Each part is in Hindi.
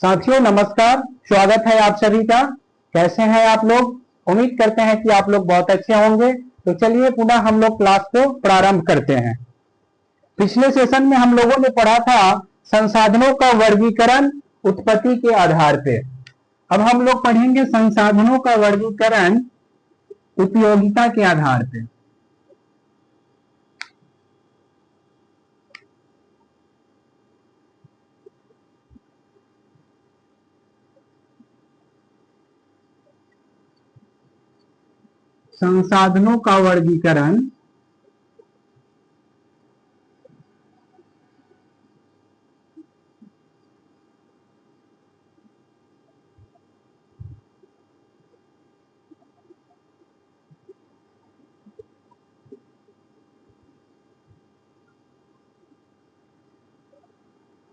साथियों नमस्कार, स्वागत है आप सभी का। कैसे हैं आप लोग? उम्मीद करते हैं कि आप लोग बहुत अच्छे होंगे। तो चलिए पुनः हम लोग क्लास को प्रारंभ करते हैं। पिछले सेशन में हम लोगों ने पढ़ा था संसाधनों का वर्गीकरण उत्पत्ति के आधार पे। अब हम लोग पढ़ेंगे संसाधनों का वर्गीकरण उपयोगिता के आधार पे। संसाधनों का वर्गीकरण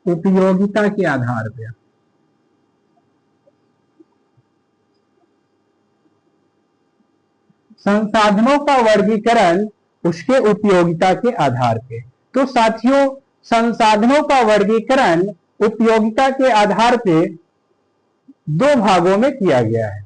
उपयोगिता के आधार पे। संसाधनों का वर्गीकरण उसके उपयोगिता के आधार पे। तो साथियों, संसाधनों का वर्गीकरण उपयोगिता के आधार पे दो भागों में किया गया है।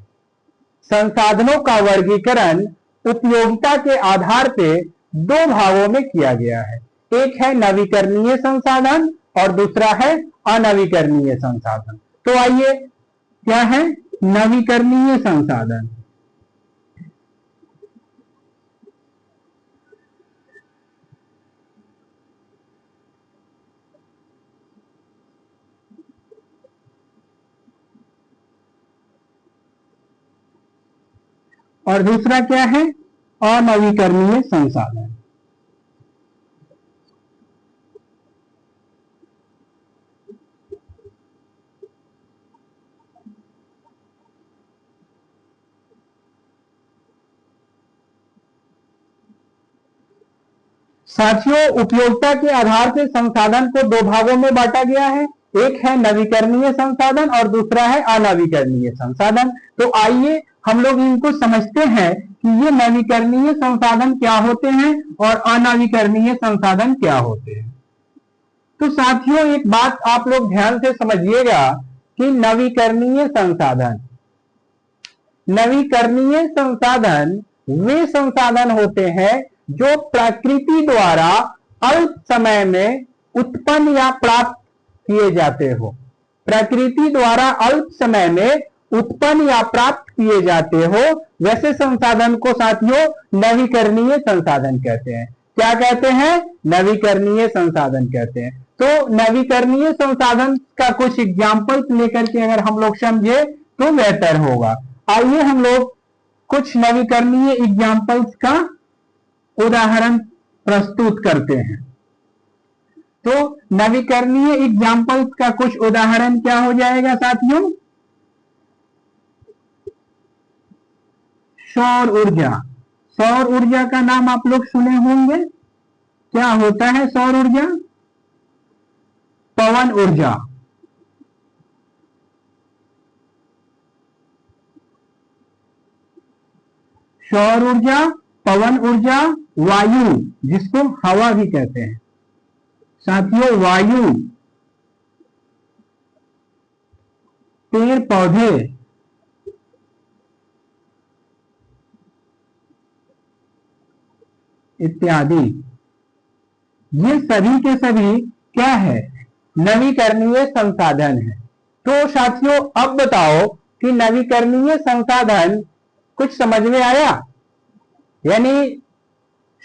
संसाधनों का वर्गीकरण उपयोगिता के आधार पे दो भागों में किया गया है। एक है नवीकरणीय संसाधन और दूसरा है अनवीकरणीय संसाधन। तो आइए, क्या है नवीकरणीय संसाधन? और दूसरा क्या है? अनवीकरणीय संसाधन। साथियों, उपयोगिता के आधार से संसाधन को दो भागों में बांटा गया है। एक है नवीकरणीय संसाधन और दूसरा है अनवीकरणीय संसाधन। तो आइए हम लोग इनको समझते हैं कि ये नवीकरणीय संसाधन क्या होते हैं और अनवीकरणीय संसाधन क्या होते हैं। तो साथियों, एक बात आप लोग ध्यान से समझिएगा कि नवीकरणीय संसाधन वे संसाधन होते हैं जो प्रकृति द्वारा अल्प समय में उत्पन्न या प्राप्त किए जाते हो। प्रकृति द्वारा अल्प समय में उत्पन्न या प्राप्त किए जाते हो, वैसे संसाधन को साथियों नवीकरणीय संसाधन कहते हैं। क्या कहते हैं? नवीकरणीय संसाधन कहते हैं। तो नवीकरणीय संसाधन का कुछ एग्जाम्पल्स लेकर के अगर हम लोग समझे तो बेहतर होगा। आइए हम लोग कुछ नवीकरणीय एग्जाम्पल्स का उदाहरण प्रस्तुत करते हैं। तो नवीकरणीय एग्जाम्पल्स का कुछ उदाहरण क्या हो जाएगा साथियों? सौर ऊर्जा। सौर ऊर्जा का नाम आप लोग सुने होंगे। क्या होता है सौर ऊर्जा? पवन ऊर्जा। सौर ऊर्जा, पवन ऊर्जा, वायु जिसको हवा भी कहते हैं। साथियों, वायु, पेड़ पौधे, इत्यादि, ये सभी के सभी क्या है? नवीकरणीय संसाधन है। तो साथियों, अब बताओ कि नवीकरणीय संसाधन कुछ समझ में आया? यानी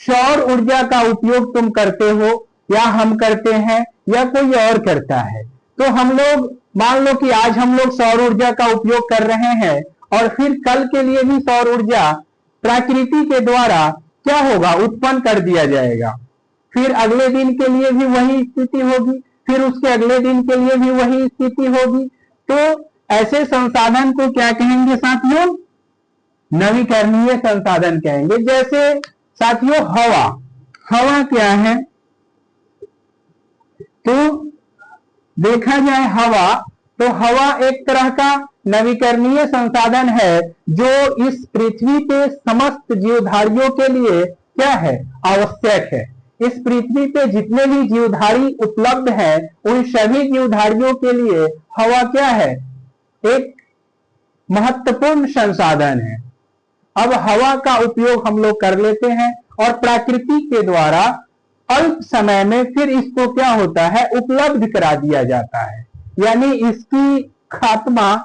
सौर ऊर्जा का उपयोग तुम करते हो या हम करते हैं या कोई और करता है। तो हम लोग मान लो कि आज हम लोग सौर ऊर्जा का उपयोग कर रहे हैं और फिर कल के लिए भी सौर ऊर्जा प्रकृति के द्वारा क्या होगा? उत्पन्न कर दिया जाएगा। फिर अगले दिन के लिए भी वही स्थिति होगी, फिर उसके अगले दिन के लिए भी वही स्थिति होगी। तो ऐसे संसाधन को क्या कहेंगे साथियों? नवीकरणीय संसाधन कहेंगे। जैसे साथियों हवा। हवा क्या है? तो देखा जाए हवा, तो हवा एक तरह का नवीकरणीय संसाधन है जो इस पृथ्वी पे समस्त जीवधारियों के लिए क्या है? आवश्यक है। इस पृथ्वी पे जितने भी जीवधारी उपलब्ध है उन सभी जीवधारियों के लिए हवा क्या है, एक महत्वपूर्ण संसाधन है। अब हवा का उपयोग हम लोग कर लेते हैं और प्रकृति के द्वारा अल्प समय में फिर इसको क्या होता है, उपलब्ध करा दिया जाता है। यानी इसकी खात्मा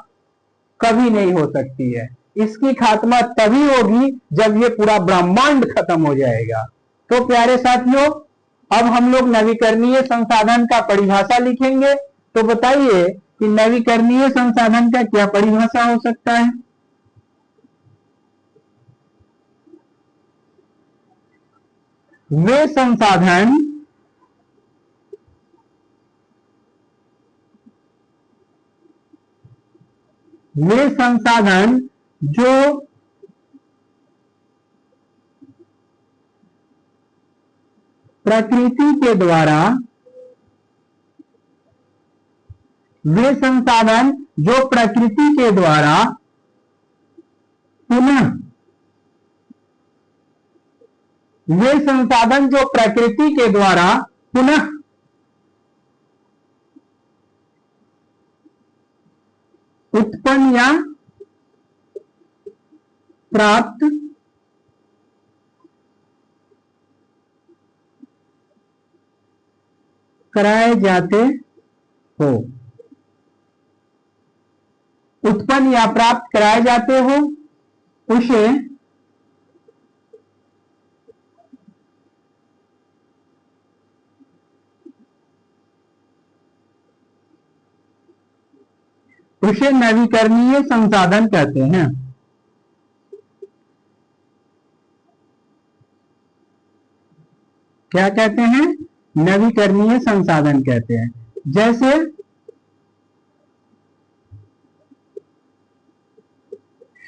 कभी नहीं हो सकती है। इसकी खात्मा तभी होगी जब ये पूरा ब्रह्मांड खत्म हो जाएगा। तो प्यारे साथियों, अब हम लोग नवीकरणीय संसाधन का परिभाषा लिखेंगे। तो बताइए कि नवीकरणीय संसाधन का क्या परिभाषा हो सकता है। वे संसाधन जो प्रकृति के द्वारा, वे संसाधन जो प्रकृति के द्वारा पुनः, वे संसाधन जो प्रकृति के द्वारा पुनः उत्पन्न या प्राप्त कराए जाते हो, उत्पन्न या प्राप्त कराए जाते हो, उसे नवीकरणीय संसाधन कहते हैं। क्या कहते हैं, नवीकरणीय संसाधन कहते हैं। जैसे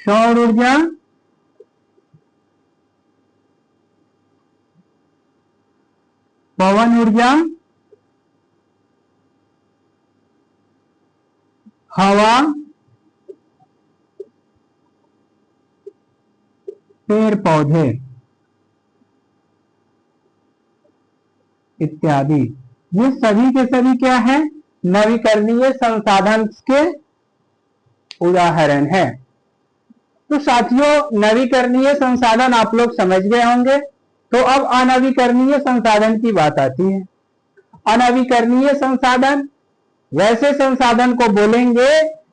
सौर ऊर्जा, पवन ऊर्जा, हवा, पेड़ पौधे इत्यादि, ये सभी के सभी क्या है, नवीकरणीय संसाधन के उदाहरण है। तो साथियों, नवीकरणीय संसाधन आप लोग समझ गए होंगे। तो अब अनवीकरणीय संसाधन की बात आती है। अनवीकरणीय संसाधन वैसे संसाधन को बोलेंगे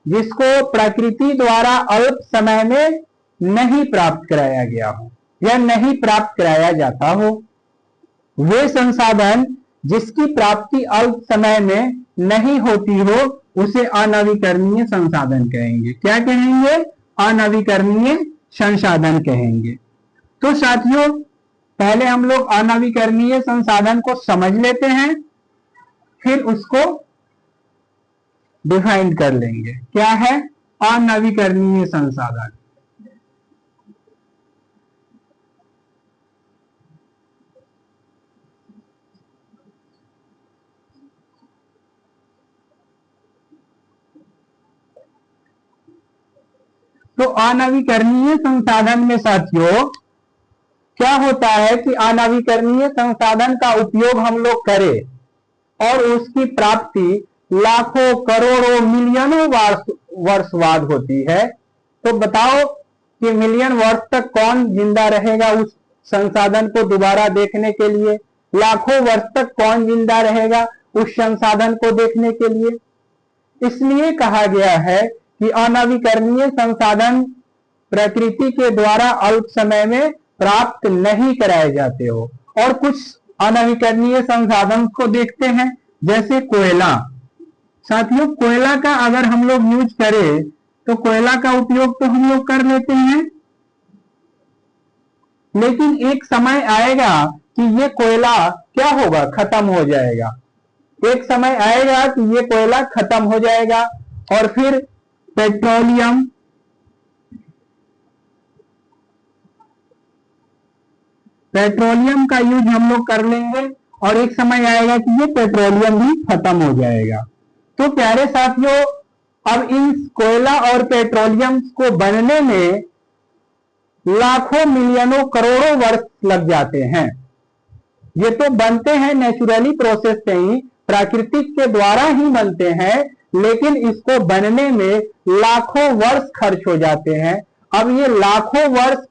जिसको प्रकृति द्वारा अल्प समय में नहीं प्राप्त कराया गया हो या नहीं प्राप्त कराया जाता हो। वे संसाधन जिसकी प्राप्ति अल्प समय में नहीं होती हो उसे अनवीकरणीय संसाधन कहेंगे। क्या कहेंगे, अनवीकरणीय संसाधन कहेंगे। तो साथियों, पहले हम लोग अनवीकरणीय संसाधन को समझ लेते हैं, फिर उसको डिफाइन कर लेंगे। क्या है अनवीकरणीय संसाधन। तो अनवीकरणीय संसाधन में साथियों क्या होता है कि अनवीकरणीय संसाधन का उपयोग हम लोग करें और उसकी प्राप्ति लाखों, करोड़ों, मिलियनों वर्ष बाद होती है। तो बताओ कि मिलियन वर्ष तक कौन जिंदा रहेगा उस संसाधन को दोबारा देखने के लिए? लाखों वर्ष तक कौन जिंदा रहेगा उस संसाधन को देखने के लिए? इसलिए कहा गया है कि अनवीकरणीय संसाधन प्रकृति के द्वारा अल्प समय में प्राप्त नहीं कराए जाते हो। और कुछ अनवीकरणीय संसाधन को देखते हैं, जैसे कोयला। साथियों, कोयला का अगर हम लोग यूज करें तो कोयला का उपयोग तो हम लोग कर लेते हैं, लेकिन एक समय आएगा कि ये कोयला क्या होगा, खत्म हो जाएगा। एक समय आएगा कि ये कोयला खत्म हो जाएगा और फिर पेट्रोलियम, पेट्रोलियम का यूज हम लोग कर लेंगे और एक समय आएगा कि ये पेट्रोलियम भी खत्म हो जाएगा। तो प्यारे साथियों, अब इन कोयला और पेट्रोलियम को बनने में लाखों, मिलियनों, करोड़ों वर्ष लग जाते हैं। ये तो बनते हैं नेचुरली प्रोसेस से ही, प्राकृतिक के द्वारा ही बनते हैं, लेकिन इसको बनने में लाखों वर्ष खर्च हो जाते हैं। अब ये लाखों वर्ष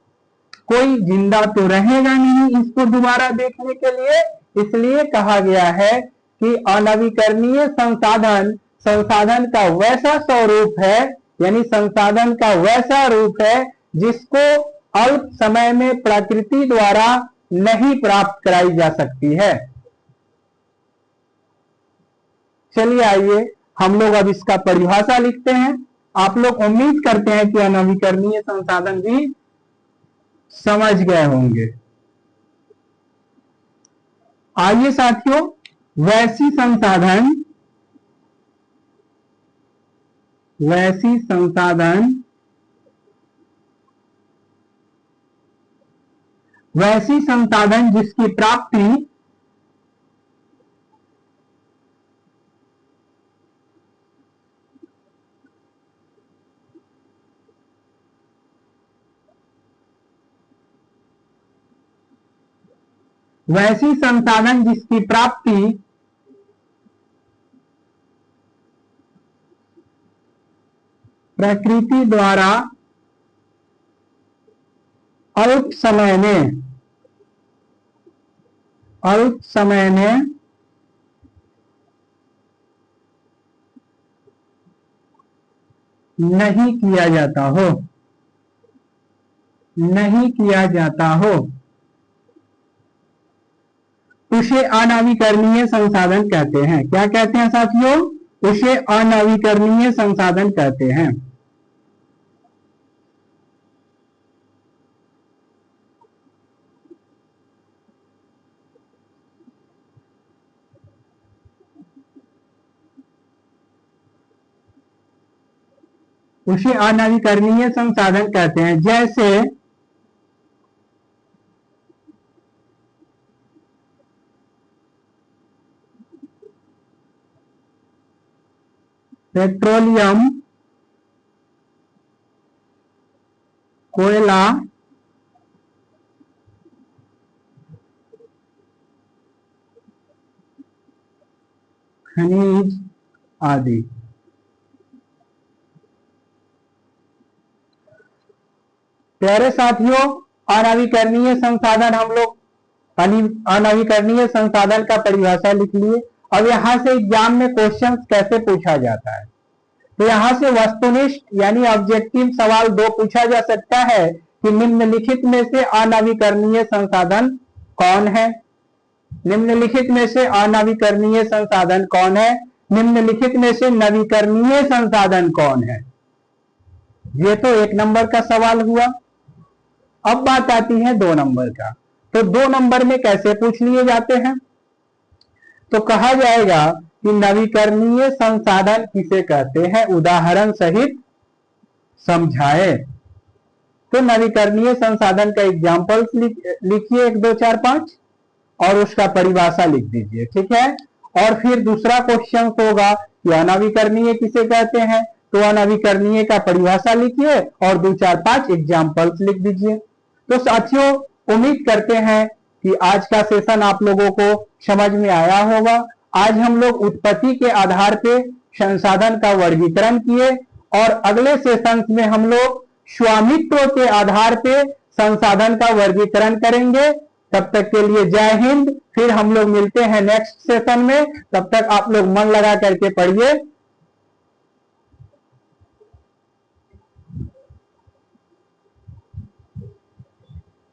कोई जिंदा तो रहेगा नहीं इसको दोबारा देखने के लिए, इसलिए कहा गया है कि अनवीकरणीय संसाधन संसाधन का वैसा स्वरूप है, यानी संसाधन का वैसा रूप है जिसको अल्प समय में प्रकृति द्वारा नहीं प्राप्त कराई जा सकती है। चलिए आइए हम लोग अब इसका परिभाषा लिखते हैं। आप लोग उम्मीद करते हैं कि अनवीकरणीय संसाधन भी समझ गए होंगे। आइए साथियों, वैसी संसाधन वैसी संसाधन जिसकी प्राप्ति प्रकृति द्वारा अल्प समय में नहीं किया जाता हो उसे अनवीकरणीय संसाधन कहते हैं। क्या कहते हैं साथियों? उसे अनवीकरणीय संसाधन कहते हैं। उसे अनवीकरणीय संसाधन कहते हैं। जैसे पेट्रोलियम, कोयला, खनिज आदि। प्यारे साथियों, अनवीकरणीय संसाधन हम लोग अनवीकरणीय संसाधन का परिभाषा लिख लिए। अब यहां से एग्जाम में क्वेश्चन कैसे पूछा जाता है, तो यहां से वस्तुनिष्ठ यानी ऑब्जेक्टिव सवाल दो पूछा जा सकता है कि निम्नलिखित में से अनवीकरणीय संसाधन कौन है। निम्नलिखित में से अनवीकरणीय संसाधन कौन है? निम्नलिखित में से नवीकरणीय संसाधन कौन है? ये तो 1 नंबर का सवाल हुआ। अब बात आती है 2 नंबर का। तो 2 नंबर में कैसे पूछ लिए जाते हैं? तो कहा जाएगा कि नवीकरणीय संसाधन किसे कहते हैं, उदाहरण सहित समझाए। तो नवीकरणीय संसाधन का एग्जाम्पल्स लिखिए 1 2 4 5 और उसका परिभाषा लिख दीजिए, ठीक है। और फिर दूसरा क्वेश्चन होगा कि अनवीकरणीय किसे कहते हैं, तो अनवीकरणीय का परिभाषा लिखिए और 2 4 5 एग्जाम्पल्स लिख दीजिए। तो साथियों, उम्मीद करते हैं कि आज का सेशन आप लोगों को समझ में आया होगा। आज हम लोग उत्पत्ति के आधार पे संसाधन का वर्गीकरण किए और अगले सेशन में हम लोग स्वामित्व के आधार पे संसाधन का वर्गीकरण करेंगे। तब तक के लिए जय हिंद। फिर हम लोग मिलते हैं नेक्स्ट सेशन में। तब तक आप लोग मन लगा करके पढ़िए।